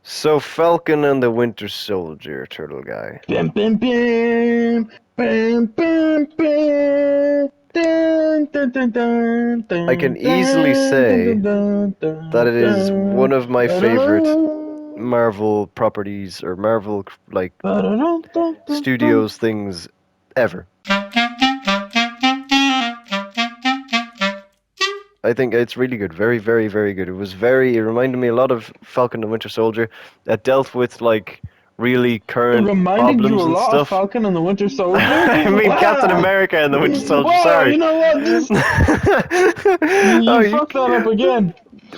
So Falcon and the Winter Soldier, turtle guy. Bam, bam, bam, bam, bam, bam. Dun, dun, dun, dun, I can dun, easily dun, dun, say dun, dun, that dun, it is dun, one of my favorite ba-da-dun, Marvel properties or Marvel like ba-da-dun, dun, dun, dun. studios things ever. I think it's really good. Very, very, very good. It reminded me a lot of Falcon and Winter Soldier. It dealt with like really It current reminded you problems a and lot of stuff. Falcon and the Winter Soldier? I mean Captain Wow! America and the Winter Soldier, Wow, sorry. you know what? Just, Oh, you you fucked that up again.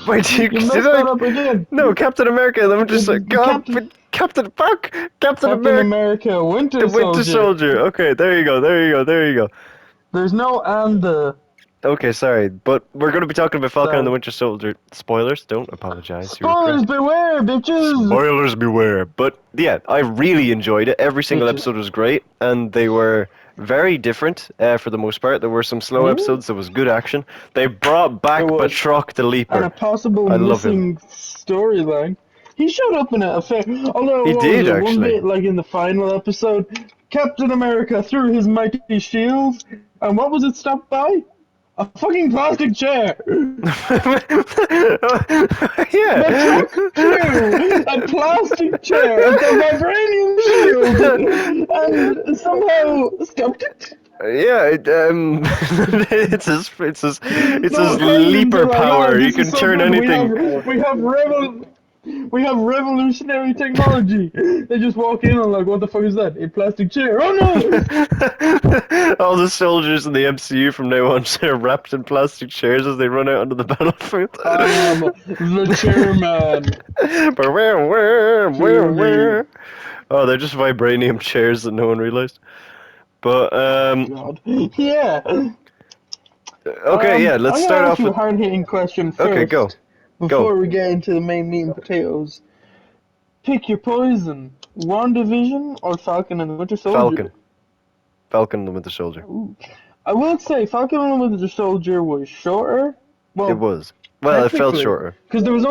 wait, you You did messed I? that up again. No, Captain America and the Winter Soldier. God, Captain Captain fuck, Captain Captain America, America, the Winter Winter Soldier. Soldier. Okay, there you go, there you go, there you go. There's no and the. Okay, sorry, but we're going to be talking about Falcon and the Sorry. Winter Soldier. Spoilers, don't apologize. You were Spoilers correct. beware, bitches! Spoilers beware. But yeah, I really enjoyed it. Every single Bitches. episode was great, and they were very different for the most part. There were some slow Hmm? episodes. There was good action. They brought There back was. Batroc the And Leaper. a possible I love him. missing storyline. He showed up in a fair. Although, He what was did it? One actually. bit, like in the final episode, Captain America threw his mighty shield, and what was it stopped by? A fucking plastic chair! Yeah. The truck threw a plastic chair at the vibranium shield and somehow stopped it. Yeah, it's his Those Klingons are leaper like, oh, power. He this is can so turn good. anything. We have revolutionary technology. They just walk in and like, what the fuck is that? A plastic chair. Oh no! All the soldiers in the MCU from now on are wrapped in plastic chairs as they run out onto the battlefield. I am the chairman. Tyranny. Oh, they're just vibranium chairs that no one realized. But God. Yeah. okay, yeah, let's I'm start gonna ask off you a with. hard-hitting question Okay, go, first, go. before we get into the main meat and potatoes. Pick your poison: WandaVision or Falcon and the Winter Falcon, Soldier. Falcon the Winter Soldier. Ooh. I will say Falcon and the Winter Soldier was shorter. It Well, was. Well, it felt technically, shorter. because there was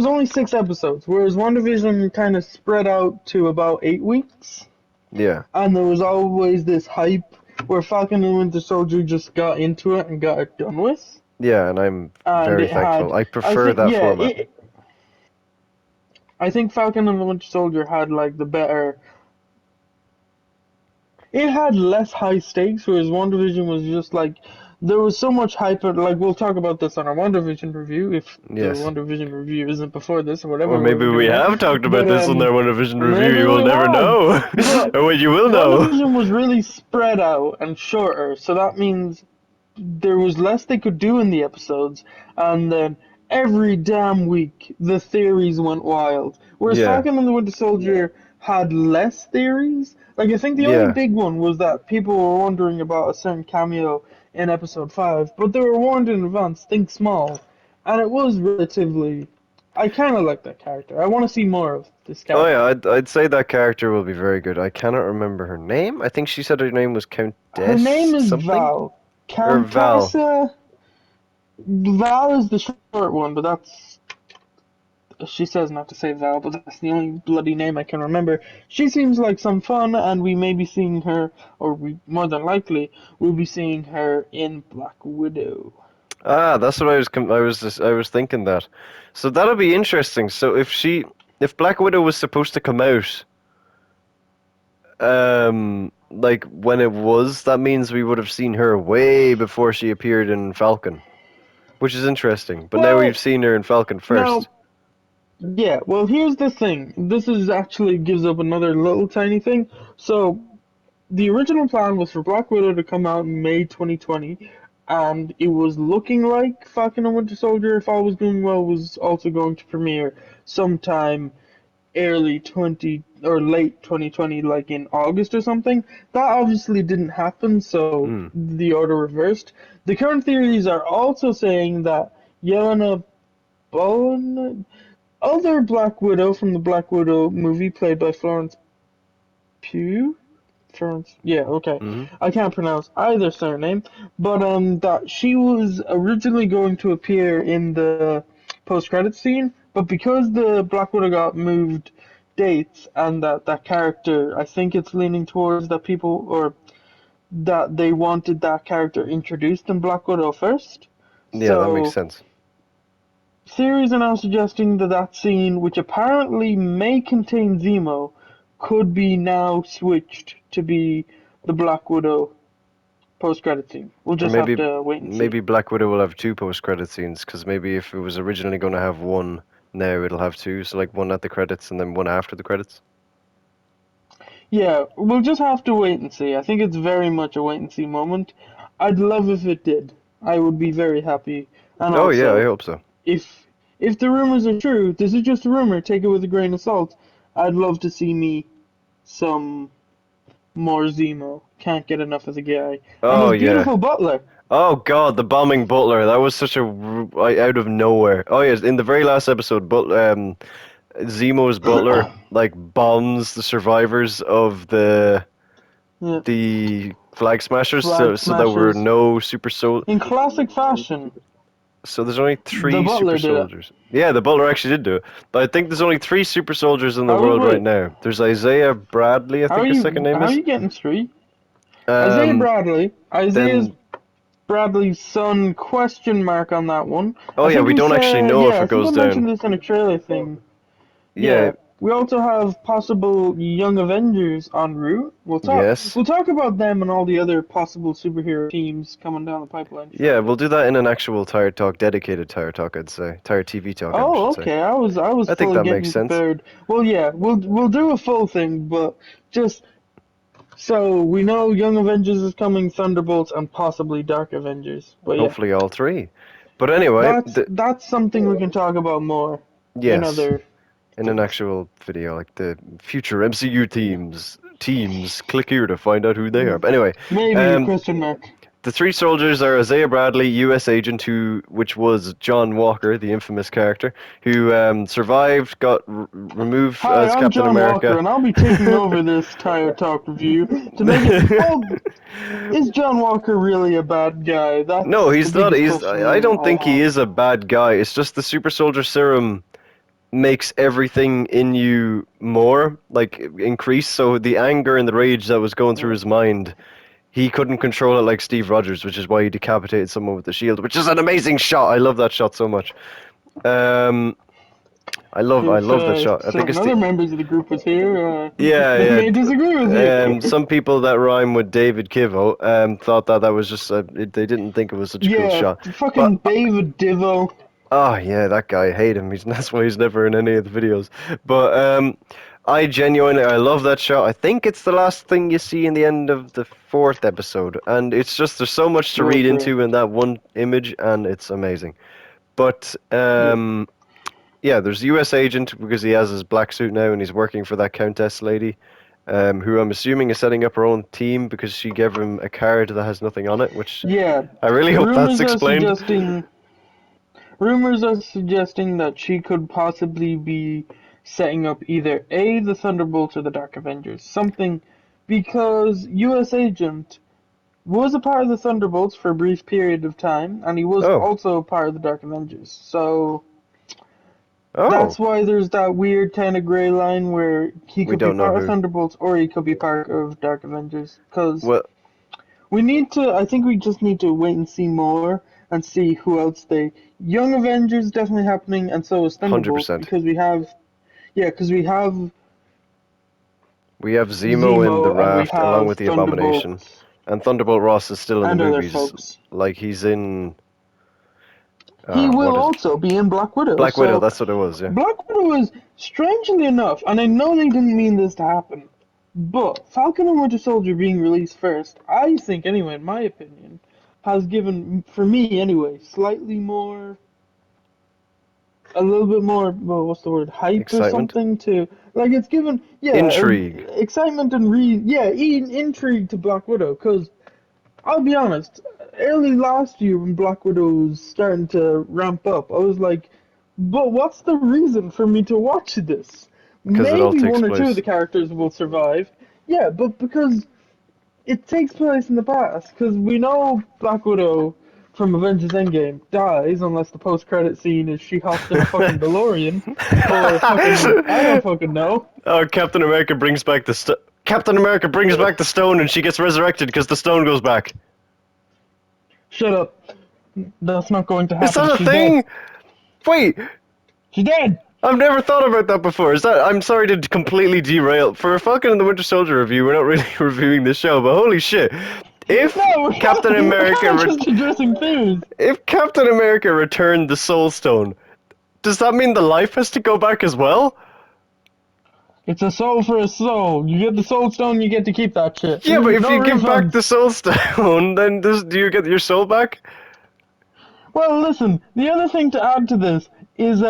only 6 episodes, whereas WandaVision kind of spread out to about 8 weeks, Yeah. and there was always this hype where Falcon and the Winter Soldier just got into it and got it done with, Yeah, and I'm and very it thankful. had. I I prefer think that yeah, format. it. I think Falcon and the Winter Soldier had like the better. It had less high stakes, whereas WandaVision was just like there was so much hype. Like we'll talk about this on our WandaVision review, if the Yes. WandaVision review isn't before this or Or whatever maybe we're we doing now. have talked about But this on their WandaVision review. maybe You will we never have. know. But Or wait, you will know. WandaVision was really spread out and shorter, so that means there was less they could do in the episodes, and then every damn week the theories went wild. Whereas Yeah. Falcon and the Winter Soldier had less theories. Like I think the only Yeah. big one was that people were wondering about a certain cameo in episode 5, but they were warned in advance, think small. And it was relatively I kinda like that character. I wanna see more of this Oh yeah, character. I'd say that character will be very good. I cannot remember her name. I think she said her name was Her Countess name is something Val. or Val. Countessa Val is the short one, but that's she says not to say Val, but that's the only bloody name I can remember. She seems like some fun, and we may be seeing her, or we more than likely will be seeing her in Black Widow. Ah, that's what I was thinking that. So that'll be interesting. So if Black Widow was supposed to come out, like when it was, that means we would have seen her way before she appeared in Falcon, which is interesting. But now we've Well, seen her in Falcon now, first. yeah, well, here's the thing. This is actually gives up another little tiny thing. So, the original plan was for Black Widow to come out in May 2020, and it was looking like Falcon and Winter Soldier, if all was going well, was also going to premiere sometime early 20 or late 2020, like in August or something. That obviously didn't happen, so Hmm. the order reversed. The current theories are also saying that Yelena Bowen, other Black Widow from the Black Widow movie, played by Florence Pugh. Florence, yeah, okay. Hmm. I can't pronounce either surname, but that she was originally going to appear in the post-credit scene, But because the Black Widow got moved dates and that character, I think it's leaning towards that people or that they wanted that character introduced in Black Widow first. Yeah, that makes So sense. theories are now suggesting that that scene, which apparently may contain Zemo, could be now switched to be the Black Widow post-credit scene. We'll Or just have to wait and see. maybe Black Widow will have two post-credit scenes, because maybe if it was originally going to have one, now it'll have two. So like one at the credits and then one after the credits. Yeah, we'll just have to wait and see. I think it's very much a wait and see moment. I'd love if it did. I would be very happy. And Oh yeah, I also, hope so. if if the rumors are true, this is just a rumor. Take it with a grain of salt. I'd love to see me some more Zemo. Can't get enough of the guy and Oh his yeah. beautiful butler. Oh god, the bombing butler. That was such a out of nowhere. Oh yes, in the very last episode, but Zemo's butler like bombs the survivors of Yeah, the flag smashers, flag so there were smashers. no super sol. In classic fashion, So there's only the three super butler did it. soldiers. Yeah, the butler actually did do it. But I think there's only three super soldiers in the How world right wait? now. There's Isaiah Bradley, I How are think his second you? name How are is. you getting three? Isaiah Um, Bradley. Isaiah's then Bradley's son? Question mark on that one. oh I yeah, think we we don't actually said. know Yeah, if I it think I goes down. mentioned this in a trailer thing. Yeah, Yeah. We also have possible Young Avengers en route. We'll talk. yes. We'll talk about them and all the other possible superhero teams coming down the pipeline Yeah, shortly. we'll do that in an actual Tire Talk, dedicated Tire Talk, I'd say. Tire TV Talk, I Oh, should say. okay. I was I think fully that makes getting sense. prepared. Well, yeah, we'll do a full thing, but just so we know Young Avengers is coming, Thunderbolts, and possibly Dark Avengers. But yeah, Hopefully all three. But anyway, that's something we can talk about more in yes, other in an things. actual video, like the future MCU Yeah. teams, click here to find out who they are. Mm. But anyway, Maybe um, question mark. the three soldiers are Isaiah Bradley, U.S. agent, which was John Walker, the infamous character, who survived, got removed Hi, as I'm Captain John Walker, America. and I'll be taking over this Tire Talk review to make it. Well, is John Walker really a bad guy? No, That's the he's not. biggest I question don't I think he have. is a bad guy. It's just the super soldier serum makes everything in you more like increase. So the anger and the rage that was going through Yeah. his mind, he couldn't control it like Steve Rogers, which is why he decapitated someone with the shield, which is an amazing shot. I love that shot so much. Um, I If love that shot. I think certain it's other the members of the group was here, they yeah, may disagree with you. some people that rhyme with David Kivo thought that was just they didn't think it was such a cool Yeah, shot. But fucking David Divo. oh yeah, that guy, I hate him. That's why he's never in any of the videos. But I love that shot. I think it's the last thing you see in the end of the fourth episode, and it's just there's so much to Real read true. into in that one image, and it's amazing. But Yeah. yeah, there's U.S. agent because he has his black suit now, and he's working for that Countess lady, who I'm assuming is setting up her own team because she gave him a card that has nothing on it, which Yeah. I really hope that's Rumors are explained. suggesting Rumors are suggesting that she could possibly be setting up either A, the Thunderbolts or the Dark Avengers. Something because US Agent was a part of the Thunderbolts for a brief period of time, and he was Oh, also a part of the Dark Avengers. So oh, that's why there's that weird kind of gray line where he we could be don't know part of who. Thunderbolts or he could be part of Dark Avengers. Because Well, we need to. I think we just need to wait and see more and see who else they. Young Avengers definitely happening, and so is hundred Thunderbolts percent. because we have. Yeah, because we have We have Zemo in the Zemo and we raft along have with the Abomination, Thunderbolts and Thunderbolt Ross is still in the and other movies. folks. Like he's in He will what is also be in Black Widow. Black Widow? So That's what it was. Yeah, Black Widow is strangely enough, and I know they didn't mean this to happen, but Falcon and Winter Soldier being released first, I think anyway, in my opinion, has given for me anyway slightly more a little bit more, well, what's the word, hype or excitement, something to, like, it's given, yeah, intrigue. excitement and intrigue to Black Widow. Because I'll be honest, early last year when Black Widow was starting to ramp up, I was like, but what's the reason for me to watch this? Because it all Maybe takes one or two of place. the characters will survive. Yeah, but because it takes place in the past, because we know Black Widow from Avengers Endgame dies unless the post-credit scene is she hopped in a fucking DeLorean, or fucking I don't fucking know. Oh, Captain America brings back the Captain America brings back the stone, and she gets resurrected because the stone goes back. Shut up. That's not going to Is happen. that a She's thing? dead. Wait, She's dead. I've never thought about that before. Is that? I'm sorry to completely derail. For a Falcon and the Winter Soldier review, we're not really reviewing the show, but holy shit! If No, Captain we're America, kind of just addressing theories. if Captain America returned the Soul Stone, does that mean the life has to go back as well? It's a soul for a soul. You get the soul stone, you get to keep that shit. Yeah, but if No you give back refunds. the Soul Stone, then do you get your soul back? Well, listen, the other thing to add to this is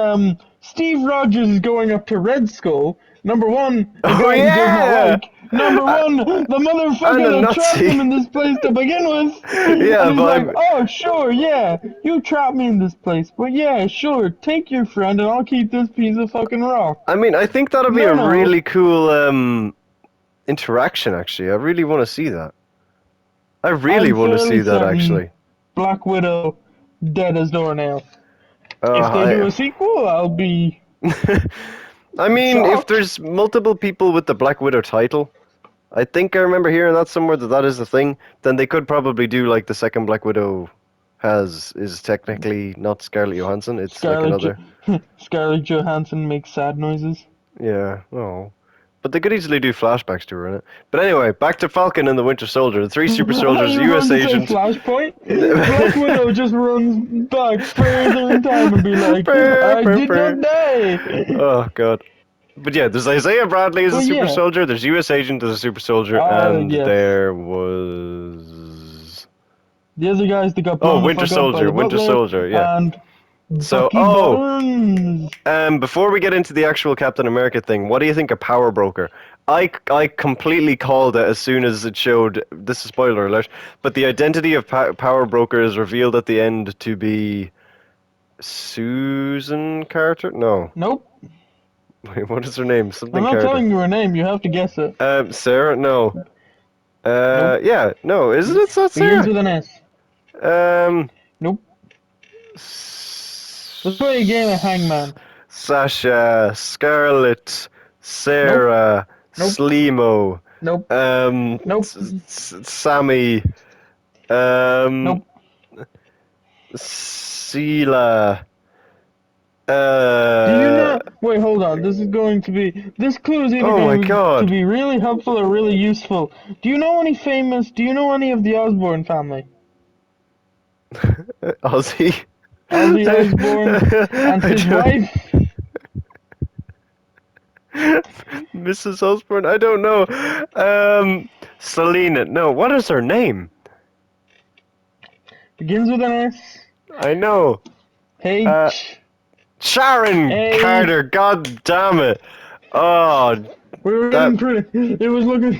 Steve Rogers is going up to Red Skull. Number one, a Oh guy he does not yeah! like. Number one, the And a motherfucker that trapped Nazi. him in this place to begin with. Yeah, And he's but like, oh, sure, yeah, you trapped me in this place, but yeah, sure, take your friend and I'll keep this piece of fucking rock. I mean, I think that'll be No, a no, really cool interaction. Actually, I really want to see that. I really I'm want to fairly see that certain actually. Black Widow dead as doornail. If they do I a sequel, I'll be I mean, if shocked. there's multiple people with the Black Widow title, I think I remember hearing that somewhere that is the thing. Then they could probably do like the second Black Widow is technically not Scarlett Johansson. It's like Scarlett, another. Scarlett Johansson makes sad noises. Yeah. Oh. But they could easily do flashbacks to her in it. But anyway, back to Falcon and the Winter Soldier. The three super I thought soldiers, you were going U.S. to say agent. Flashpoint. Black Widow just runs back further in time and be like, Purr, I purr, did purr. not die. Oh god. But yeah, there's Isaiah Bradley as a But super yeah, soldier, there's US Agent as a super soldier, and yes. there was The other guys that got oh, blown the Winter fuck up by Soldier, the Winter butler Soldier, yeah. and So Bucky Barnes. before we get into the actual Captain America thing, what do you think of Power Broker? I completely called it as soon as it showed. This is spoiler alert, but the identity of Power Broker is revealed at the end to be Susan Carter. No, Nope. wait, what is her name? I'm Something not Carter. telling you her name. You have to guess it. Sarah. No. Nope. Yeah, no, isn't it? Not Begins Sarah. with an S. Um, Nope. Let's play a game of Hangman. Sasha, Scarlett, Nope. Sarah, Nope. Slimo, Nope. Nope. Sammy, um, Nope. Sheila, Do you uh, know? Wait, hold on. This is going to be. This clue is either oh my going to god, be really helpful or really useful. Do you know any famous? Do you know any of the Osborne family? Ozzy. Ozzy Osbourne and I his don't, wife. Mrs. Osborne, I don't know. Selena, no, what is her name? Begins with an S. I know. Uh, H. Sharon A. Carter, god damn it. Oh, We were that. getting pretty. It was looking.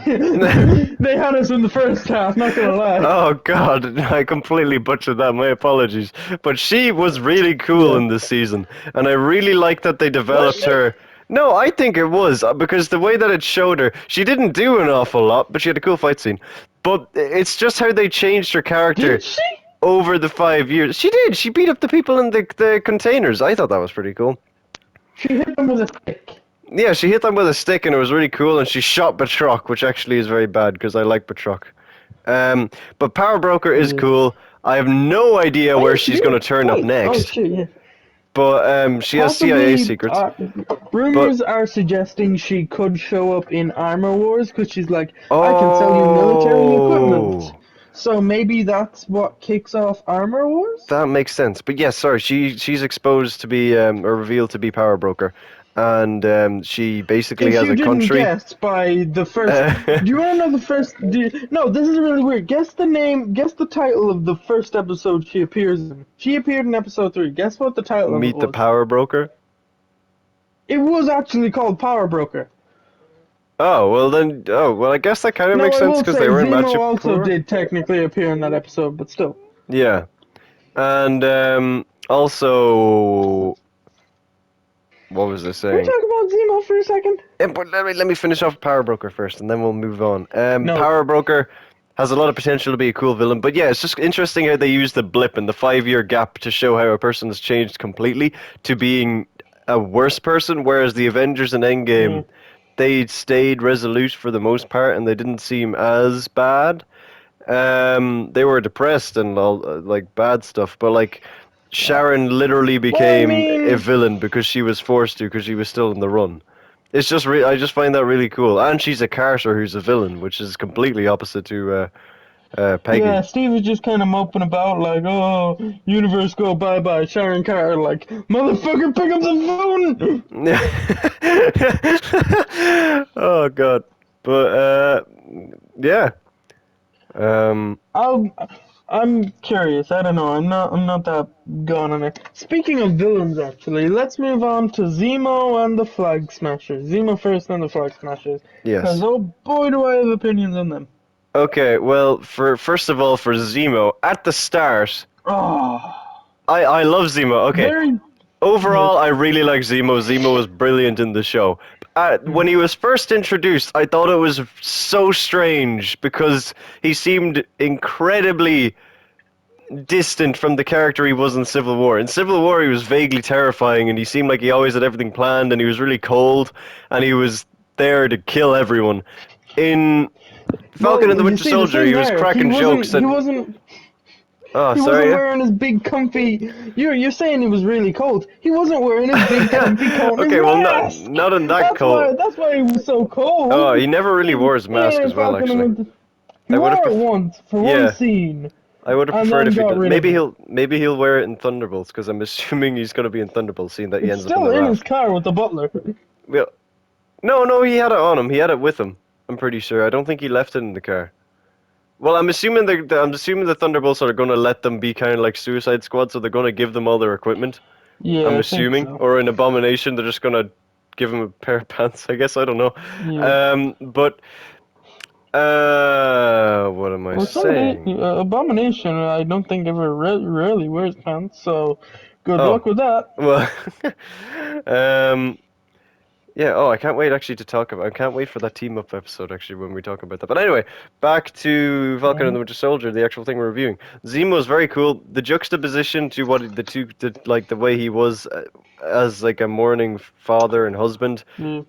They had us in the first half. Not gonna lie. Oh god, I completely butchered that. My apologies. But she was really cool Yeah. in this season, and I really like that they Was developed she? her. No, I think it was because the way that it showed her, she didn't do an awful lot, but she had a cool fight scene. But it's just how they changed her character Did she? over the 5 years. She did. She beat up the people in the containers. I thought that was pretty cool. She hit them with a stick. Yeah, she hit them with a stick and it was really cool, and she shot Batroc, which actually is very bad because I like Batroc. But Power Broker is Yeah. cool. I have no idea Oh where yeah, she she's going to did. turn up Wait. Oh next, shit. Yeah. but she has CIA Possibly, secrets. But rumors are suggesting she could show up in Armor Wars because she's like, I can sell you military equipment. oh, So maybe that's what kicks off Armor Wars? that makes sense. But yes, sorry, she's exposed to be or revealed to be Power Broker, and she basically If has you a didn't country. guess by the first. Do you want to know the first. No, this is really weird. Guess the name, guess the title of the first episode she appears in. She appeared in episode 3. Guess what the title of it Meet the was? Power Broker. It was actually called Power Broker. Oh well, then. Oh well, I guess that kind of No, makes I sense will because say they were in Zemo also Manchipur. did technically appear in that episode, but still. Yeah, and also, what was I Can we saying? talk about Zemo for a second? But let me finish off Power Broker first, and then we'll move on. No. Power Broker has a lot of potential to be a cool villain. But yeah, it's just interesting how they use the blip and the 5 year gap to show how a person has changed completely to being a worse person, whereas the Avengers in Yeah. Endgame, they stayed resolute for the most part and they didn't seem as bad. They were depressed and all like bad stuff, but like Sharon literally Well, I became a mean, villain because she was forced to because she was still in the run. It's just I just find that really cool, and she's a Carter who's a villain, which is completely opposite to yeah, Peggy. Steve was just kind of moping about, like, oh, universe go bye bye, Sharon Carter, like, motherfucker, pick up the phone! Oh God, but yeah, um, I'll, I'm curious, I don't know, I'm not that gone on it. Speaking of villains, actually, let's move on to Zemo and the Flag Smashers. Zemo first, then the Flag Smashers, because yes. oh boy, do I have opinions on them. Okay, well, for first of all, for Zemo at the start, Oh, I love Zemo. Okay, very, yeah, overall, I really like Zemo. Zemo was brilliant in the show. When he was first introduced, I thought it was so strange because he seemed incredibly distant from the character he was in Civil War. In Civil War, he was vaguely terrifying, and he seemed like he always had everything planned, and he was really cold, and he was there to kill everyone. In well, Falcon and the you Winter see, the Soldier, thing he was there, he cracking wasn't, jokes he and wasn't, oh, he sorry, wasn't yeah. wearing his big comfy. You're saying he was really cold. He wasn't wearing his big comfy coat and his Okay, well, mask. not in that That's why. cold. That's why he was so cold. Oh, he never really wore his mask as well. Falcon and Actually, Winter. He I would have wore it pref- once for one yeah, scene, I would have and preferred then if he got did. rid of it. Maybe he'll wear it in Thunderbolts because I'm assuming he's going to be in Thunderbolts, seeing that he It's ends up in still the in his raft. car with the butler. Well, no, he had it on him. He had it with him. I'm pretty sure. I don't think he left it in the car. Well, I'm assuming the Thunderbolts are going to let them be kind of like Suicide Squad, so they're going to give them all their equipment. Yeah, I'm I think assuming, so. or in Abomination, they're just going to give him a pair of pants. I guess I don't know. Yeah. But what am I Well, somebody, saying? Abomination, I don't think ever rarely wears pants, so good Oh, luck with that. well, um, yeah. Oh, I can't wait actually to talk about. I can't wait for that team up episode actually when we talk about that. But anyway, back to Falcon and Hmm. the Winter Soldier, the actual thing we're reviewing. Zemo is very cool. The juxtaposition to what the two, like the way he was as like a mourning father and husband, Yeah.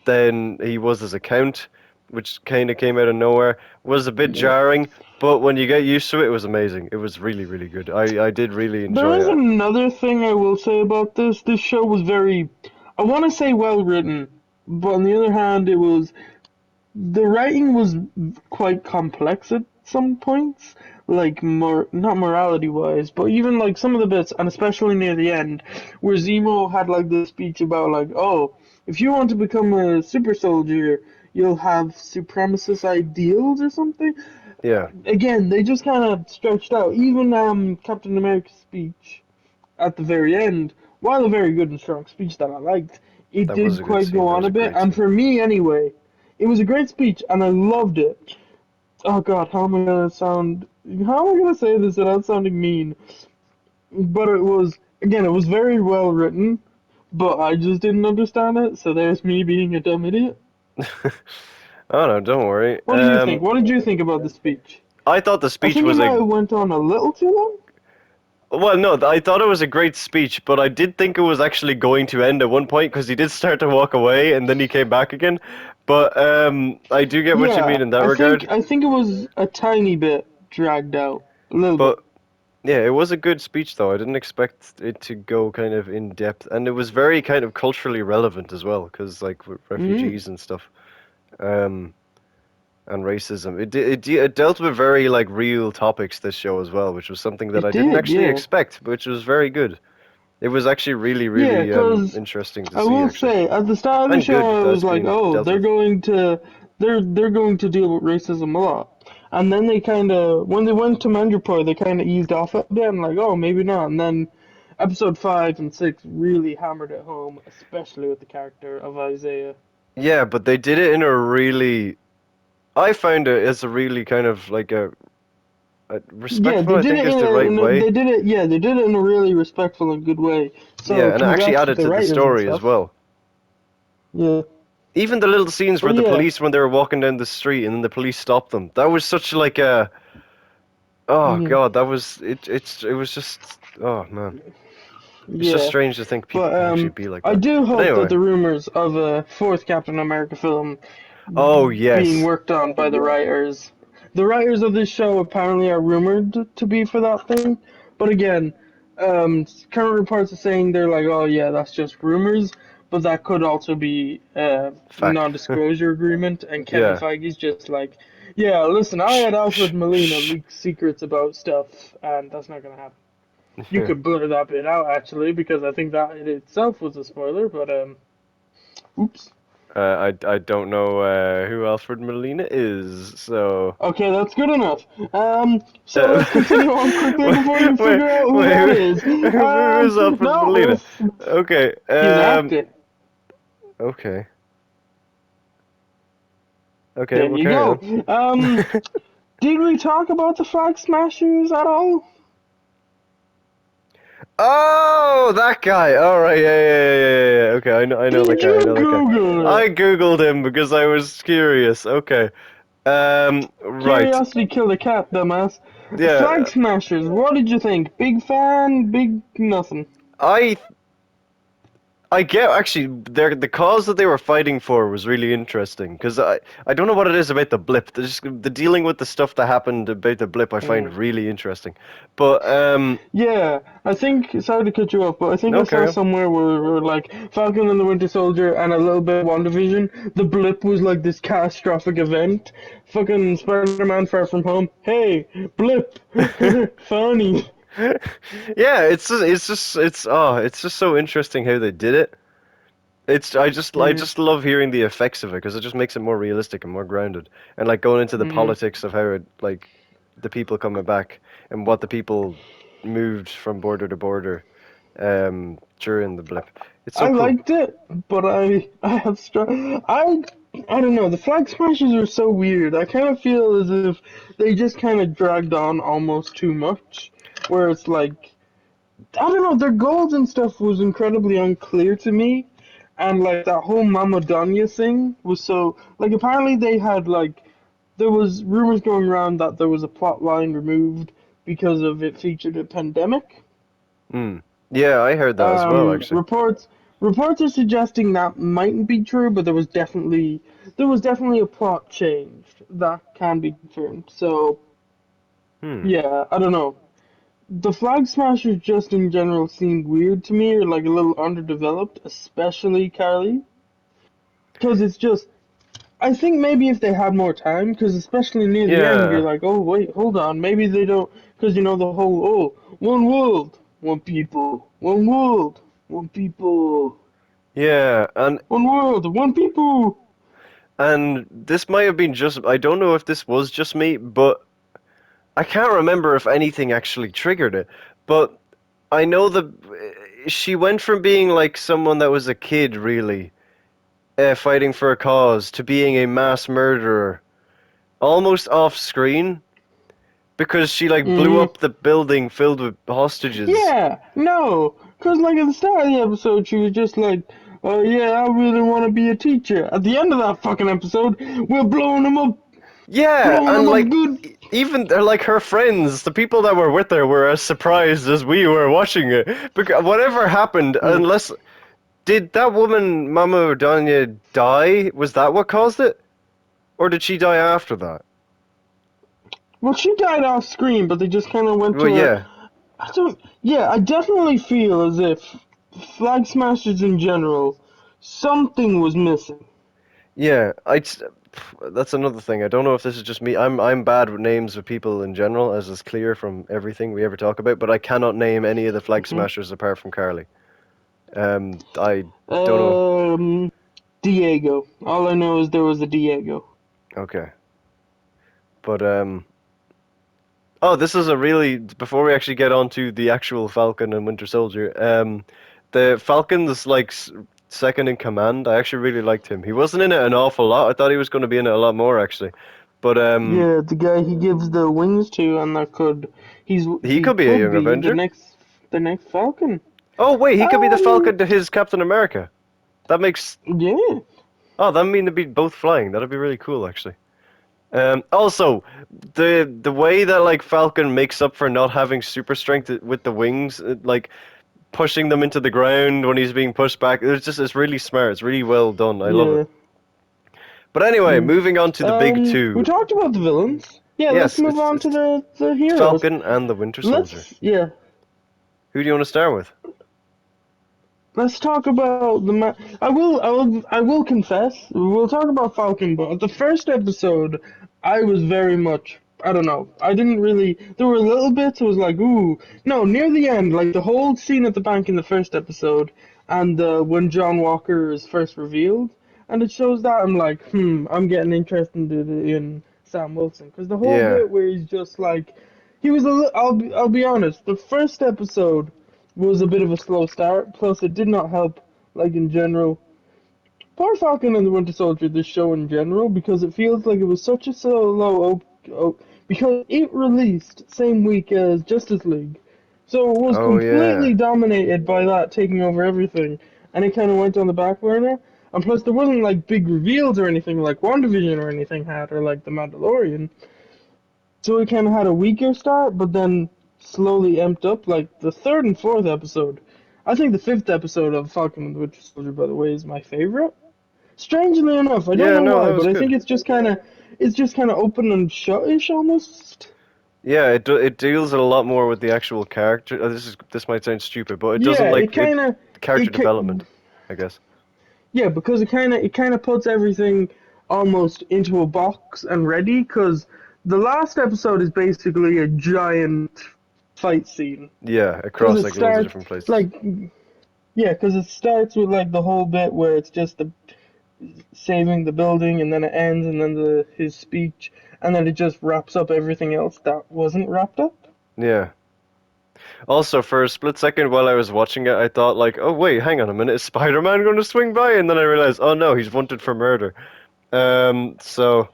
than he was as a count, which kind of came out of nowhere, was a bit Yeah. jarring. But when you get used to it, it was amazing. It was really, really good. I did really There enjoy is it. another thing I will say about this. This show was very, I want to say well written, but on the other hand, the writing was quite complex at some points, like more not morality wise, but even like some of the bits, and especially near the end, where Zemo had like this speech about like, oh, if you want to become a super soldier, you'll have supremacist ideals or something. Yeah, Again, they just kind of stretched out. Even Captain America's speech at the very end, while a very good and strong speech that I liked, it that was did a good quite go scene. That on was a a bit. great And scene. for me, anyway, it was a great speech, and I loved it. Oh God, how am I gonna sound? How am I gonna say this without sounding mean? But it was again, it was very well written, but I just didn't understand it. So there's me being a dumb idiot. Oh no, don't worry. What do you think? What did you think about the speech? I thought the I speech think it was might a have went on a little too long. well, no, I thought it was a great speech, but I did think it was actually going to end at one point because he did start to walk away and then he came back again. But I do get what you Yeah, mean in that I think regard. I think it was a tiny bit dragged out, a little bit. But yeah, it was a good speech though. I didn't expect it to go kind of in depth, and it was very kind of culturally relevant as well, because like with Mm, refugees and stuff, um, and racism. It dealt with very like real topics this show as well, which was something that it I didn't did, actually yeah. expect, which was very good. It was actually really, Yeah, really cause interesting to I see will actually, say at the start of the and good show I that was it's like, being oh, dealt with. they're going to deal with racism a lot, and then they kind of when they went to Mandrapore they kind of eased off a bit and like, oh, maybe not, and then episode 5 and 6 really hammered it home, especially with the character of Isaiah. Yeah, but they did it in a really. I found it as a really kind of like a Yeah, respectful. they I did think it is the right way. they did it yeah they did it in a really respectful and good way. So Yeah, and it actually congrats to added the to the writers and story as stuff. well. Yeah. Even the little scenes where But the yeah, police, when they were walking down the street and then the police stopped them, that was such like a, oh mhm, god, that was it was just, oh man, it's just yeah. strange to think people But can actually be like I that. do But hope that anyway, the rumors of a fourth Captain America film oh being yes, worked on by the writers. The writers of this show apparently are rumored to be for that thing, but again, current reports are saying they're like, oh yeah, that's just rumors, but that could also be a fact, non-disclosure agreement. And Kevin yeah, Feige's just like, yeah, listen, I shh, had shh, Alfred Molina shh. leak secrets about stuff, and that's not gonna happen. You Yeah. could blur that bit out actually, because I think that in itself was a spoiler. But oops. I don't know who Alfred Molina is, so. Okay, that's good enough. So Uh, let's continue on quickly before you wait, figure out who that wait, is. who is Alfred No, Molina? if Okay, he's an actor, okay, okay, there we'll you carry go. on. Did we talk about the Flag Smashers at all? Oh, that guy. All right, yeah. Okay, I know that Did guy. I you know that guy. Google it? I googled him because I was curious. Okay, right, Curiosity killed a cat, dumbass. Flag yeah. Smashers, what did you think? Big fan, big nothing. I I get actually the cause that they were fighting for was really interesting because I don't know what it is about the blip. The dealing with the stuff that happened about the blip I find Mm. really interesting. But Yeah, I think, sorry to cut you off, but I think I no, saw carry on. somewhere where like Falcon and the Winter Soldier and a little bit of WandaVision, the blip was like this catastrophic event. Fucking Spider-Man Far From Home. Hey, blip. Funny. Yeah, it's just so interesting how they did it. It's I Mm, just love hearing the effects of it because it just makes it more realistic and more grounded and like going into the mm. politics of how it like the people coming back and what the people moved from border to border during the blip. It's so I cool. liked it, but I have I don't know. The Flag Smashers are so weird. I kind of feel as if they just kind of dragged on almost too much, where it's like I don't know, their goals and stuff was incredibly unclear to me. And like that whole Mama Donya thing was so like apparently they had like there was rumors going around that there was a plot line removed because of it featured a pandemic. Mm. Yeah, I heard that as well Um actually. reports reports are suggesting that mightn't be true, but there was definitely a plot change that can be confirmed. So Hmm. yeah, I don't know. The Flag Smashers just in general seemed weird to me, or like a little underdeveloped, especially Carly. Because it's just, I think maybe if they had more time, because especially near the end, you're Yeah. like, oh wait, hold on, maybe they don't, because you know the whole, oh, one world, one people, one world, one people, Yeah, one world, one people. and this might have been just I don't know if this was just me, but I can't remember if anything actually triggered it. But I know that she went from being like someone that was a kid, really, fighting for a cause, to being a mass murderer, almost off screen, because she like blew Mm-hmm. up the building filled with hostages. Yeah, no, because like at the start of the episode, she was just like, oh yeah, I really want to be a teacher. At the end of that fucking episode, we're Yeah, blowing and them up like good. even like her friends, the people that were with her, were as surprised as we were watching it. Because whatever happened, Mm. unless did that woman Mama Udanya die? Was that what caused it, or did she die after that? Well, she died off screen, but they just kind of went Well, to her. yeah. I don't. Yeah, I definitely feel as if Flag Smashers in general, something was missing. Yeah, that's another thing. I don't know if this is just me. I'm bad with names of people in general, as is clear from everything we ever talk about. But I cannot name any of the Flag Hmm. Smashers apart from Carly. I don't know. Um, Diego. All I know is there was a Diego. Okay, but oh, this is a really before we actually get on to the actual Falcon and Winter Soldier. The Falcon's like second in command. I actually really liked him. He wasn't in it an awful lot. I thought he was going to be in it a lot more actually, but Yeah, the guy he gives the wings to, and that could he he could be a could young be Avenger. the next Falcon. Oh wait, he could be the I mean, Falcon to his Captain America. That makes yeah. Oh, that mean to be both flying. That'd be really cool, actually. Also, the way that like Falcon makes up for not having super strength with the wings, like pushing them into the ground when he's being pushed back, it's really smart. It's really well done. I love it. Yeah. But anyway, Mm. moving on to the big We two. talked about the villains. Yeah, let's Yes, move on to it's the heroes. Falcon and the Winter Soldier. Yeah, Who do you want to start with? let's talk about I will confess, we'll talk about Falcon, but the first episode, I was very much, I don't know, I didn't really, there were little bits, I was like, ooh, no, near the end, like the whole scene at the bank in the first episode, and when John Walker is first revealed, and it shows that, I'm like, I'm getting interested in Sam Wilson, because the whole Yeah. bit where he's just like, he was I'll be honest, the first episode was a bit of a slow start. Plus, it did not help, like in general, poor Falcon and the Winter Soldier. This show in general, because it feels like it was such a because it released same week as Justice League, so it was Oh yeah. completely dominated by that taking over everything, and it kind of went on the back burner. And plus, there wasn't like big reveals or anything like WandaVision or anything had, or like The Mandalorian. So it kind of had a weaker start, but then slowly amped up. Like the third and fourth episode. I think the fifth episode of Falcon and the Winter Soldier, by the way, is my favorite. Strangely enough, I don't Yeah, know no, that why, was but I think good. it's just kind of open and shut-ish almost. Yeah, it deals a lot more with the actual character. This might sound stupid, but it doesn't Yeah, like it it kind of character it development, I guess. yeah, because it kind of puts everything almost into a box and ready. Because the last episode is basically a giant fight scene. Yeah, Because across it like loads of starts different places. like Yeah, because it starts with like the whole bit where it's just the saving the building, and then it ends, and then his speech, and then it just wraps up everything else that wasn't wrapped up. Yeah. Also, for a split second while I was watching it, I thought like, oh wait, hang on a minute, is Spider-Man going to swing by? And then I realized, oh no, he's wanted for murder. So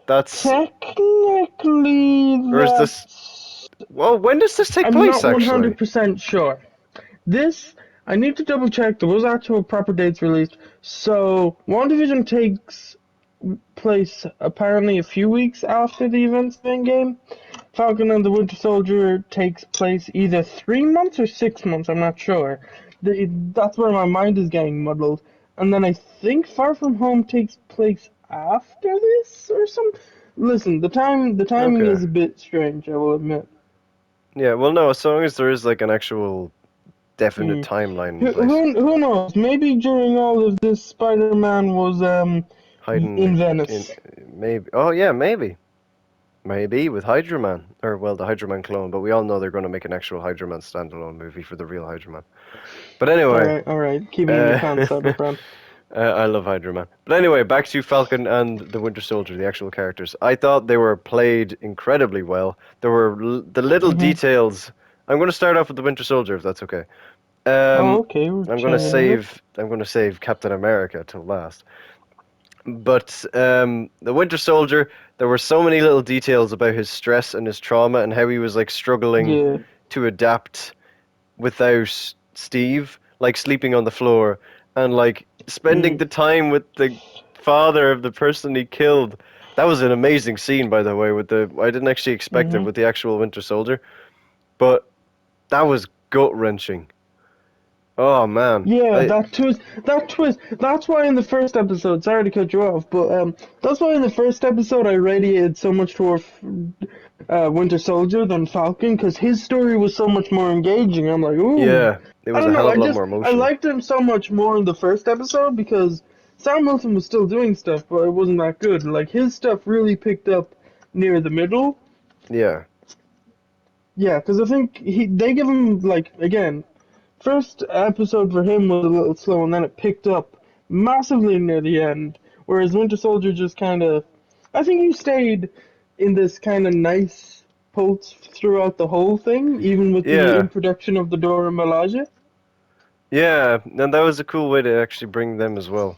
that's Technically, or is this? that's Well, when does this take I'm place not actually? 100% sure. This I need to double check. There was actual proper dates released. So WandaVision takes place apparently a few weeks after the events of Endgame. Falcon and the Winter Soldier takes place either 3 months or 6 months. I'm not sure. That's where my mind is getting muddled. And then I think Far From Home takes place after this or some. Listen, the timing Okay. is a bit strange. I will admit. Yeah. Well, no. As long as there is like an actual definite Hmm. timeline in Who, place, who who knows? Maybe during all of this, Spider-Man was hiding in in Venice. maybe. Oh yeah, maybe. Maybe with Hydra Man, or well, the Hydra Man clone, but we all know they're going to make an actual Hydra Man standalone movie for the real Hydra Man. But anyway, All right. Keeping your uh, pants out, my friend. I love Hydra Man. But anyway, back to Falcon and the Winter Soldier, the actual characters. I thought they were played incredibly well. There were the little Mhm. details. I'm going to start off with the Winter Soldier, if that's okay. Oh, Um, okay. We're I'm going to changing it up. save. I'm going to save Captain America till last. But the Winter Soldier, there were so many little details about his stress and his trauma and how he was like struggling Yeah. to adapt without Steve, like sleeping on the floor and like spending Mm. the time with the father of the person he killed. That was an amazing scene, by the way. With the I didn't actually expect it Mhm. with the actual Winter Soldier, but that was gut wrenching. Oh man, Yeah, that twist. That twist. That's why in the first episode. Sorry to cut you off, but that's why in the first episode I radiated so much toward Winter Soldier than Falcon, because his story was so much more engaging. I'm like, ooh, yeah, it I was don't a know. hell of I a lot just more I emotional. liked him so much more in the first episode because Sam Wilson was still doing stuff, but it wasn't that good. Like his stuff really picked up near the middle. Yeah, Yeah, because I think they give him like again. First episode for him was a little slow, and then it picked up massively near the end. Whereas Winter Soldier just kind of, I think he stayed in this kind of nice pulse throughout the whole thing, even with the yeah, introduction of the Dora Milaje. yeah, and that was a cool way to actually bring them as well.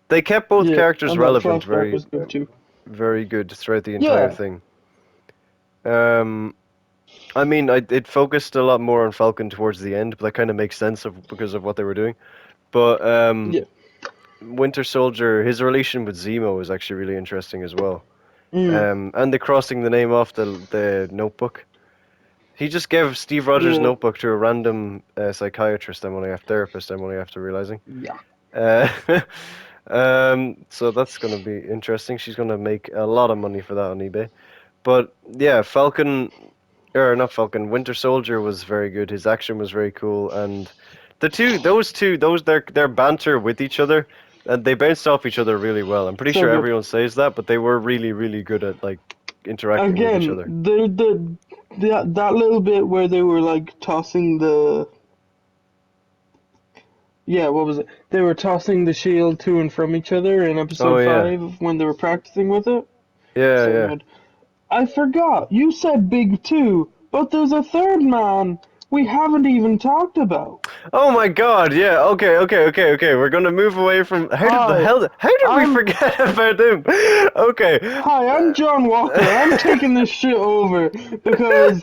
They kept both Yeah, characters and that relevant, flashback very, was good too. very good throughout the entire Yeah, thing. Um, I mean, it focused a lot more on Falcon towards the end, but that kind of makes sense because of what they were doing. But yeah. Winter Soldier, his relation with Zemo is actually really interesting as well. Mm, And the crossing the name off the notebook. He just gave Steve Rogers' yeah, notebook to a random psychiatrist. I'm only a therapist. I'm only after realizing. yeah. Uh, so that's gonna be interesting. She's gonna make a lot of money for that on eBay. But yeah, Falcon or not Falcon, Winter Soldier was very good. His action was very cool, and their banter with each other, and they bounced off each other really well. I'm pretty So sure good. everyone says that, but they were really, really good at like interacting with each Again, other. that little bit where they were like tossing the yeah, what was it? They were tossing the shield to and from each other in Oh episode yeah, 5 when they were practicing with it. yeah, So yeah. good. I forgot. You said big two, but there's a third man we haven't even talked about. Oh my God, yeah. Okay, okay, okay, okay. We're gonna move away from. Hi, How did we I'm forget about him? Okay. Hi, I'm John Walker. I'm taking this shit over because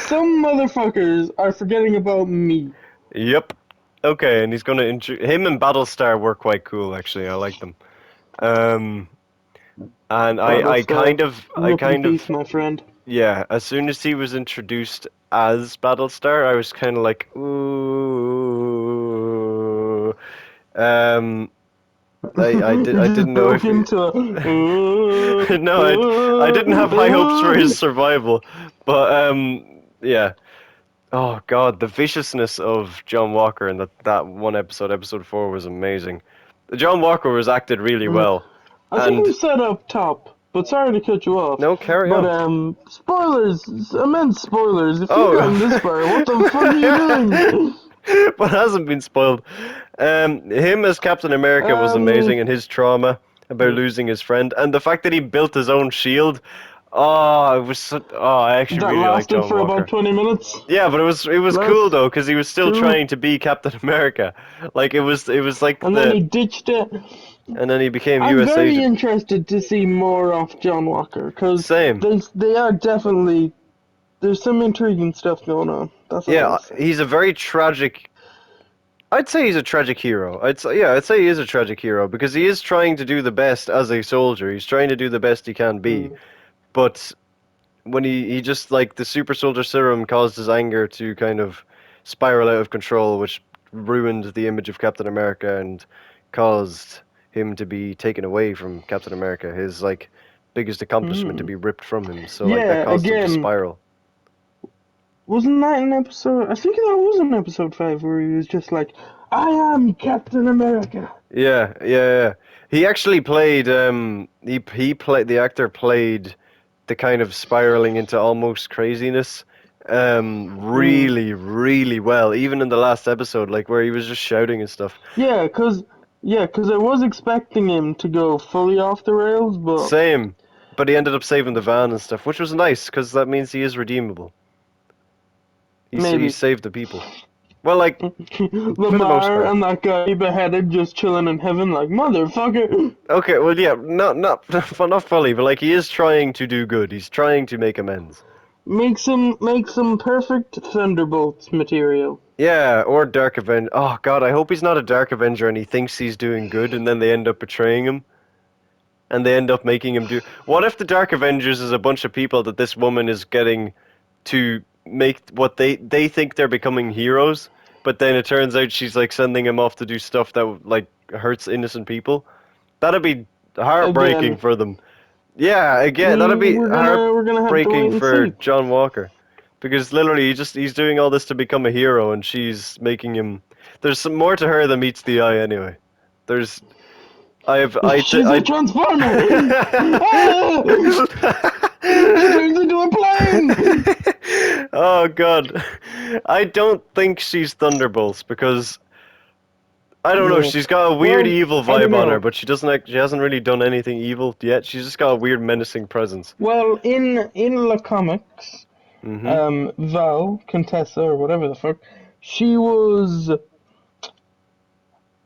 some motherfuckers are forgetting about me. Yep. Okay, and he's gonna him and Battlestar were quite cool actually. I like them. Um, and Battlestar, I rip in kind of, peace, my friend. yeah. As soon as he was introduced as Battlestar, I was kind of like, ooh. Um, You I just didn't know if broke into a. no, I didn't have high hopes for his survival, but yeah. Oh God, the viciousness of John Walker in that one episode, episode 4, was amazing. John Walker was acted really well, I think we and said up top, but sorry to cut you off. no, carry But on. spoilers, immense spoilers. If you've Oh, gotten this far, what the fuck are you doing? what hasn't been spoiled? Him as Captain America was Um, amazing, and his trauma about losing his friend, and the fact that he built his own shield. Oh, it was oh, I actually that really like lasted John for about Walker. 20 minutes. Yeah, but it was cool That's though because he was still true. trying to be Captain America. Like it was like And then he ditched it. and then he became I'm U.S. very agent. interested to see more of John Walker because Same. they are definitely there's some intriguing stuff going on. That's all Yeah, I'll say. he's a very tragic. I'd say he's a tragic hero. I'd say he is a tragic hero because he is trying to do the best as a soldier. He's trying to do the best he can be, Mm. but when he just like the super soldier serum caused his anger to kind of spiral out of control, which ruined the image of Captain America and caused him to be taken away from Captain America, his like biggest accomplishment to Mm. be ripped from him. So like that Yeah, caused him to again, spiral. wasn't that in episode? I think that was in episode 5 where he was just like, "I am Captain America." Yeah, yeah, yeah. He actually played he played the actor played the kind of spiraling into almost craziness Mm. really really well, even in the last episode, like where he was just shouting and stuff. Yeah, cause I was expecting him to go fully off the rails, but Same, but he ended up saving the van and stuff, which was nice because that means he is redeemable. He maybe. saved the people. Well, like for the most Lamar part. and that guy beheaded just chilling in heaven like motherfucker. Okay, well, yeah, not not fully, but like he is trying to do good. He's trying to make amends. Make some perfect Thunderbolts material. Yeah, or Dark Avenger. Oh God, I hope he's not a Dark Avenger and he thinks he's doing good, and then they end up betraying him, and they end up making him do. What if the Dark Avengers is a bunch of people that this woman is getting to make what they think they're becoming heroes, but then it turns out she's like sending him off to do stuff that like hurts innocent people. That'd be heartbreaking Again, for them. Yeah, again, that'd be we're gonna have to wait heartbreaking and for see. John Walker, because literally he's doing all this to become a hero, and she's making him. There's some more to her than meets the eye anyway. There's She's a transformer. Ah! She turns into a plane. Oh God, I don't think she's Thunderbolts because I don't know. No. She's got a weird Well, evil I don't vibe on her, know. but she hasn't really done anything evil yet. She's just got a weird menacing presence. Well, in the comics, Mm-hmm. Val, Contessa, or whatever the fuck, she was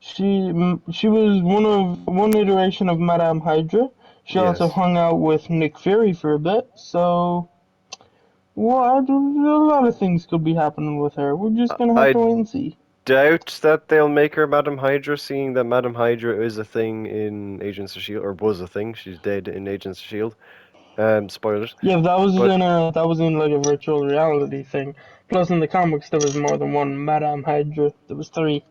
she was one iteration of Madame Hydra. She also Yes. hung out with Nick Fury for a bit, so a lot of things could be happening with her. We're just gonna have I to wait and see. doubt that they'll make her Madam Hydra, seeing that Madam Hydra is a thing in Agents of Shield, or was a thing. She's dead in Agents of Shield. Spoilers. Yeah, But that was in like a virtual reality thing. Plus, in the comics, there was more than one Madame Hydra. There was three.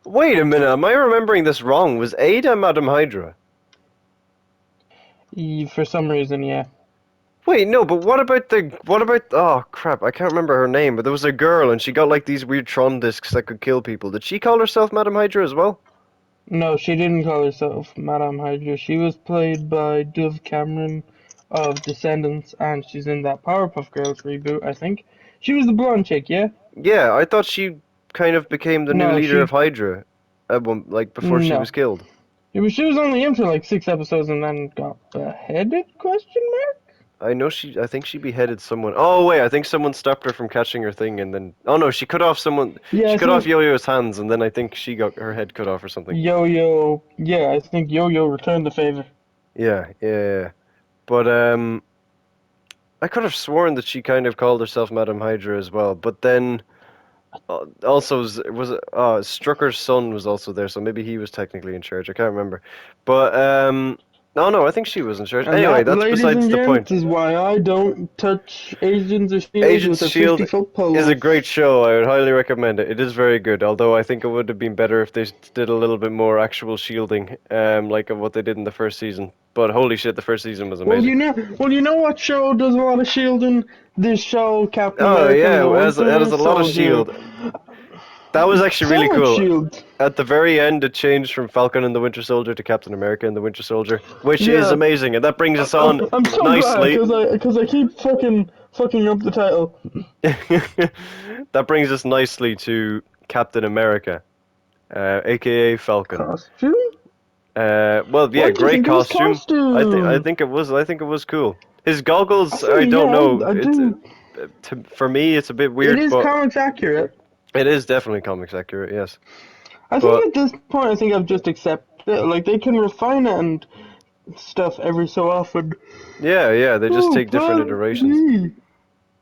wait a minute, am I remembering this wrong? Was Ada Madam Hydra? For some reason, yeah. Wait, no, but what about oh crap, I can't remember her name, but there was a girl and she got like these weird Tron discs that could kill people. Did she call herself Madam Hydra as well? No, she didn't call herself Madame Hydra. She was played by Dove Cameron of Descendants, and she's in that Powerpuff Girls reboot, I think. She was the blonde chick, yeah? Yeah, I thought she kind of became the new No, leader of she Hydra at one, like before she was no. killed. She was only in for like 6 episodes and then got beheaded? Question mark? I think she beheaded someone. Oh wait, I think someone stopped her from catching her thing and then oh no, Yeah, she I cut off think Yo-Yo's hands and then I think she got her head cut off or something. Yo-Yo. Yeah, I think Yo-Yo returned the favor. Yeah. But I could have sworn that she kind of called herself Madam Hydra as well, but then also was Strucker's son was also there, so maybe he was technically in charge. I can't remember, but no, I think she was in charge. And Anyway, that, that's ladies besides and the gents, point. is why I don't touch Agents of S.H.I.E.L.D. Agents with of a Shield 50-foot is a pole. great show. I would highly recommend it. It is very good, although I think it would have been better if they did a little bit more actual shielding, like of what they did in the first season. But holy shit, the first season was Well, amazing. you know what show does a lot of shielding? This show, Captain Oh America and yeah, the it has Winter a lot of Soldier. shield. That was actually So really much cool. shield. At the very end, it changed from Falcon and the Winter Soldier to Captain America and the Winter Soldier, which is Yeah, amazing, and that brings us on I'm so glad nicely. because I keep fucking up the title. That brings us nicely to Captain America, aka Falcon. Costume? Well, yeah, Why do you great think it was costume. I costume? think it was cool. His I goggles, think I don't yeah, know. I do. For me, it's a bit It weird, is but comics accurate. it is definitely comics accurate. Yes, I think but at this point, I think I've just accepted it. Like they can refine it and stuff every so often. yeah, they just Oh, take different plan iterations. B.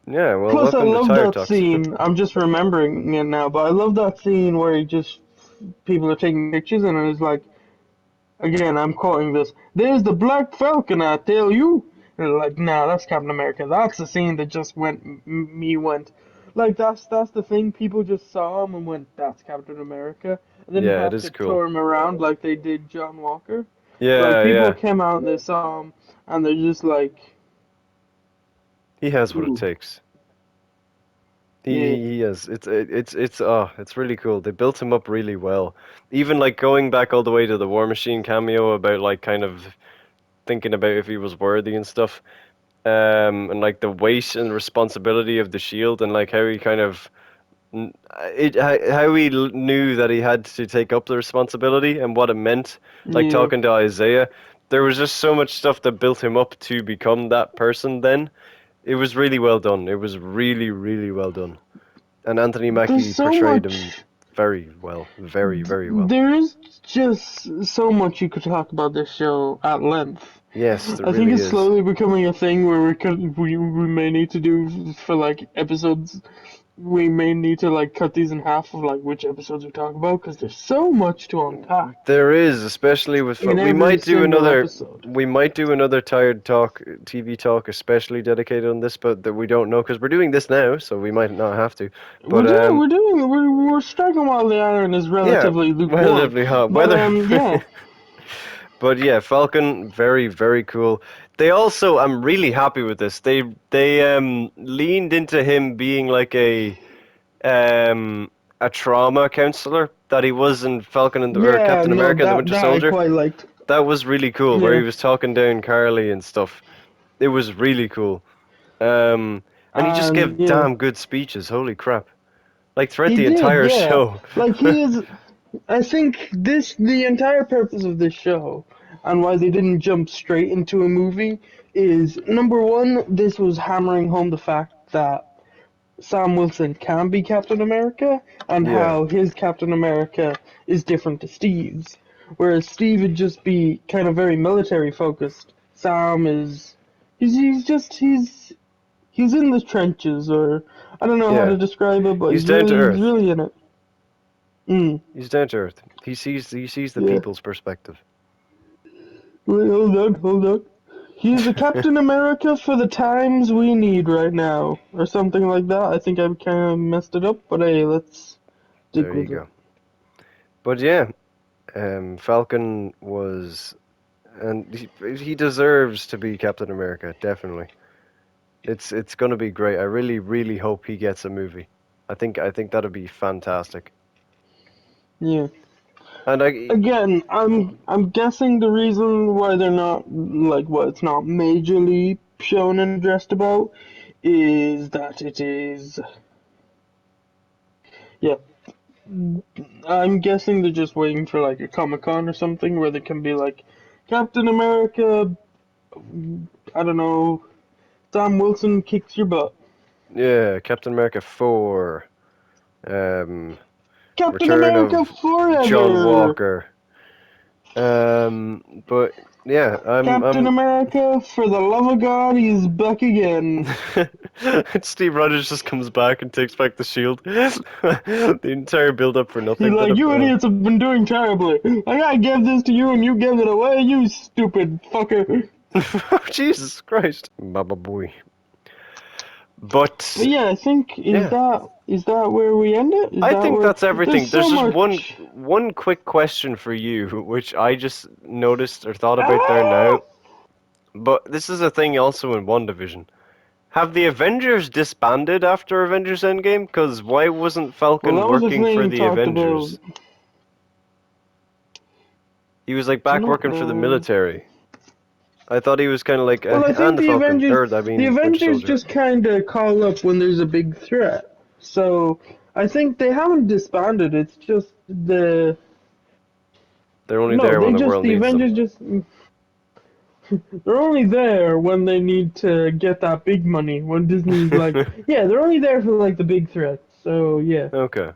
Yeah, well, Plus, I welcome to love Tire that Talks. scene. I'm just remembering it now, but I love that scene where he just people are taking pictures and it's like, again, I'm quoting this. There's the Black Falcon, I tell you. And they're like, nah, that's Captain America. That's the scene that just me went. Like that's the thing. People just saw him and went, that's Captain America. And didn't Yeah, it have is to cool. tour him around like they did John Walker. Like people Yeah. came out and they saw him and they're just like, He has what it ooh, takes. yeah, He has. It's really cool. They built him up really well. Even like going back all the way to the War Machine cameo about like kind of thinking about if he was worthy and stuff. And like the weight and responsibility of the shield and like how he kind of how he knew that he had to take up the responsibility and what it meant. Like yeah. talking to Isaiah, there was just so much stuff that built him up to become that person. Then it was really well done. It was really well done. And Anthony There's Mackie so portrayed him much. very well, very well. There is just so much you could talk about this show at length. Yes, there I think really it's is. slowly becoming a thing where we may need to do for like episodes. We may need to like cut these in half of like which episodes we talk about because there's so much to unpack There is, especially with in every single episode. we might do another tired talk TV talk, especially dedicated on this, but that we don't know because we're doing this now, so we might not have to. But We're striking while the iron is yeah, relatively lukewarm. relatively hot But weather. yeah, But yeah, Falcon, very cool. They also, I'm really happy with this. They leaned into him being like um a trauma counselor that he was in Falcon and or yeah, Captain no, America and the Winter that I Soldier. quite liked. That was really cool, where he Yeah, was talking down Carly and stuff. It was really cool. Um, and he just and gave yeah. damn good speeches. Holy crap! Like throughout He the did, entire yeah. show. Like he is. I think the entire purpose of this show and why they didn't jump straight into a movie is number one, this was hammering home the fact that Sam Wilson can be Captain America and Yeah, how his Captain America is different to Steve's. Whereas Steve would just be kind of very military focused. Sam is. He's just. He's in the trenches, or I don't know how yeah. to describe it, but He's down to he's earth. really in it. Mm, He's down to earth. He sees the yeah. people's perspective. Wait, hold on. He's a Captain America for the times we need right now, or something like that. I think I kind of messed it up, but hey, let's stick There you with it. go. But yeah, Falcon was, and he deserves to be Captain America. Definitely, it's gonna be great. I really really hope he gets a movie. I think that'd be fantastic. Yeah. And I Again, I'm guessing the reason why they're not like what it's not majorly shown and addressed about is that it is yeah. I'm guessing they're just waiting for like a Comic Con or something where they can be like Captain America. I don't know. Sam Wilson kicks your butt. yeah, Captain America 4, um, Captain Return America of John forever. Walker. But yeah, Captain I'm America, for the love of God, he's back again. Steve Rogers just comes back and takes back the shield. The entire build up for He's nothing. like, you idiots have been doing terribly. I gotta give this to you and you give it away, you stupid fucker. Jesus Christ, Baba boy. But But yeah, I think yeah, is that where we end it? Is I that think where that's there's everything. There's so just one much one quick question for you, which I just noticed or thought about there ah! now. But this is a thing also in WandaVision. Have the Avengers disbanded after Avengers Endgame? Because why wasn't Well, Falcon that was the working for thing the talked about. Avengers? He was like Do back not working for the know. military. I thought he was kind of like, Well, I and think the Falcon, or I The mean, Winter Avengers Soldier. just kind of call up when there's a big threat. So I think they haven't disbanded. It's just They're only no, there when they the just world the needs them. Avengers just they're only there when they need to get that big money. When Disney's like, yeah, they're only there for like the big threats. So yeah. Okay.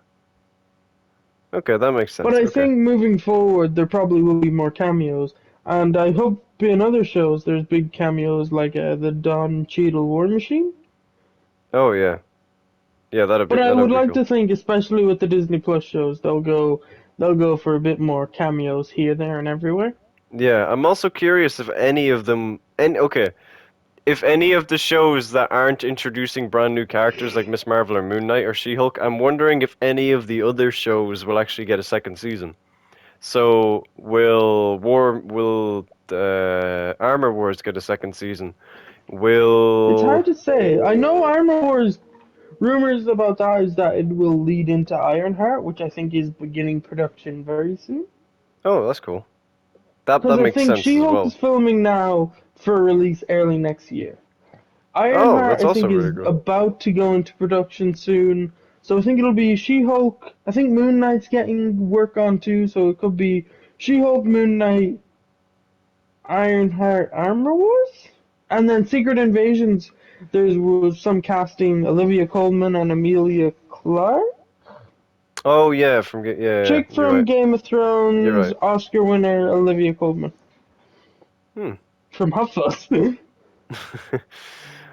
Okay, that makes But sense. I Okay. think moving forward, there probably will be more cameos, and I hope in other shows there's big cameos like the Don Cheadle War Machine. Oh yeah. Yeah, But I that'd would be like cool. to think, especially with the Disney Plus shows, they'll go for a bit more cameos here, there, and everywhere. Yeah, I'm also curious if any of them, and okay, if any of the shows that aren't introducing brand new characters like Miss Marvel or Moon Knight or She-Hulk, I'm wondering if any of the other shows will actually get a second season. So will Armor Wars get a second season? It's Will hard to say. I know Armor Wars rumors about that is that it will lead into Ironheart, which I think is beginning production very soon. Oh, that's cool. That Because I makes think sense as She-Hulk well. is filming now for release early next year. Oh, Ironheart, that's I also think, really is cool. about to go into production soon. So I think it'll be She-Hulk. I think Moon Knight's getting work on too, so it could be She-Hulk, Moon Knight, Ironheart, Armor Wars, and then Secret Invasions. There was some casting: Olivia Colman and Emilia Clarke. Oh yeah, yeah, Chick you're from right. Game of You're Thrones, right. Oscar winner Olivia Colman Hmm. from Hufflepuff.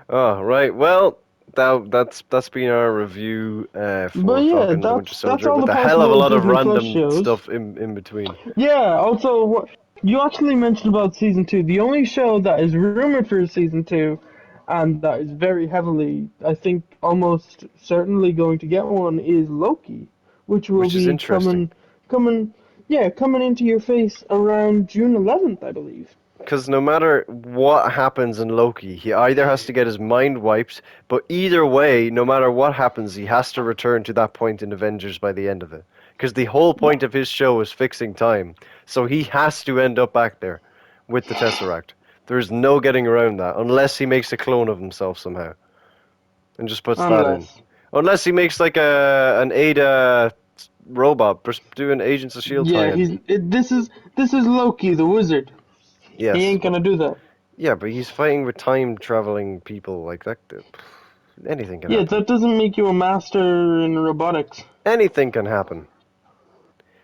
Oh, right. Well, that's been our review for But yeah, Falcon and the Winter that's Soldier all with the a hell of a possible lot of Disney Plus random shows. stuff in between. Yeah, also, what you actually mentioned about season two. The only show that is rumored for season two, and that is very heavily, I think, almost certainly going to get one, is Loki, which will Which is be interesting. coming, yeah, coming into your face around June 11th, I believe. Because no matter what happens in Loki, he either has to get his mind wiped, but either way, no matter what happens, he has to return to that point in Avengers by the end of it. Because the whole Yeah, point of his show is fixing time. So he has to end up back there with the Tesseract. There's no getting around that, unless he makes a clone of himself somehow and just puts that in. unless, Unless he makes like an Ada robot, just do an Agents of Shield yeah, tie-in. this is Loki the wizard. He Yes, ain't gonna do that. yeah, but he's fighting with time traveling people like that. Anything can Yeah, happen. that doesn't make you a master in robotics. Anything can happen.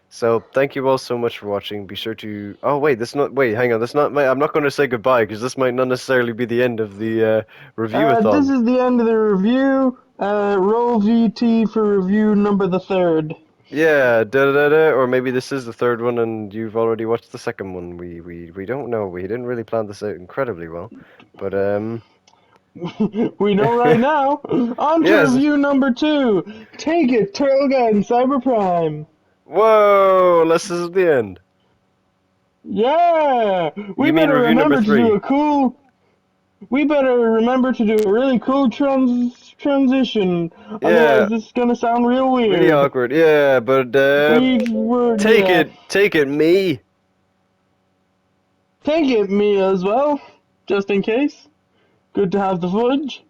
So thank you all so much for watching. Be sure to. Oh wait, this not. Wait, hang on. This not. I'm not going to say goodbye because this might not necessarily be the end of the This reviewathon. is the end of the review. Roll VT for review number the third. Yeah, da da da. Or maybe this is the third one, and you've already watched the second one. We don't know. We didn't really plan this out incredibly well, but We know right now. On to yes. review number 2. Take it, Turtle Guy and Cyber Prime. Whoa, this is the end. Yeah, we You mean better review number remember to do three? a cool. We better remember to do a really cool transition. Yeah, Otherwise, this is gonna sound real really weird. awkward. Yeah, but Yeah. take it, me. Take it, me as well, just in case. Good to have the footage.